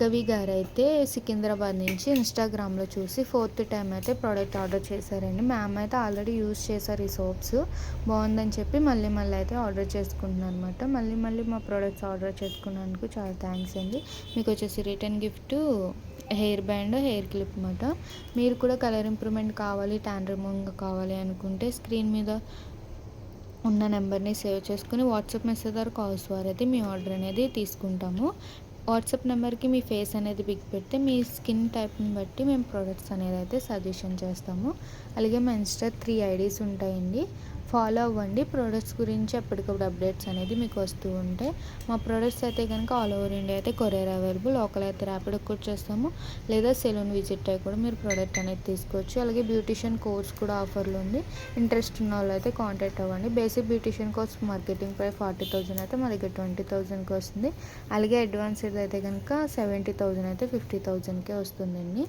భార్గవి గారైతే సికింద్రాబాద్ నుంచి ఇన్‌స్టాగ్రామ్‌లో చూసి ఫోర్త్ టైమ్ అయితే ప్రోడక్ట్ ఆర్డర్ చేశారండి. మ్యామ్ అయితే ఆల్రెడీ యూజ్ చేశారు ఈ సోప్స్. బావుందని చెప్పి మళ్ళీ మళ్ళీ అయితే ఆర్డర్ చేసుకుంటున్నారనమాట. మళ్ళీ మళ్ళీ మా ప్రొడక్ట్స్ ఆర్డర్ చేసుకున్నందుకు చాలా థ్యాంక్స్ అండి. మీకొచ్చేసి return gift hair band, hair clip మాట. మీరు కూడా కలర్ ఇంప్రూవ్‌మెంట్ కావాలి, టాన్ రిమూవింగ్ కావాలి అనుకుంటే స్క్రీన్ మీద ఉన్న నెంబర్‌ని సేవ్ చేసుకొని వాట్సాప్ మెసేజ్ ద్వారా, కాల్స్ ద్వారా అయితే మీ ఆర్డర్ అనేది తీసుకుంటాము. వాట్సాప్ నెంబర్‌కి మీ ఫేస్ అనేది పిక్ పెడితే మీ స్కిన్ టైప్‌ని బట్టి మేము ప్రొడక్ట్స్ అనేది అయితే సజెషన్ చేస్తాము. అలాగే మా ఇన్‌స్టా 3 ఐడీస్ ఉంటాయండి. ఫాలో అవ్వండి. ప్రొడక్ట్స్ గురించి ఎప్పటికప్పుడు అప్డేట్స్ అనేది మీకు వస్తూ ఉంటాయి. మా ప్రొడక్ట్స్ అయితే కనుక ఆల్ ఓవర్ ఇండియా అయితే కొరియర్ అవైలబుల్. లోకల్ అయితే ర్యాపిడో కూడా చేస్తాము. లేదా సెలూన్ విజిట్ అయ్యి కూడా మీరు ప్రోడక్ట్ అనేది తీసుకోవచ్చు. అలాగే బ్యూటీషియన్ కోర్స్ కూడా ఆఫర్‌లో ఉంది. ఇంట్రెస్ట్ ఉన్న వాళ్ళు అయితే కాంటాక్ట్ అవ్వండి. Basic beautician course marketing price 40,000 అయితే మా దగ్గర 20,000కి వస్తుంది. అలాగే అడ్వాన్స్డ్ అయితే కనుక 70,000 అయితే 50,000కే వస్తుందండి.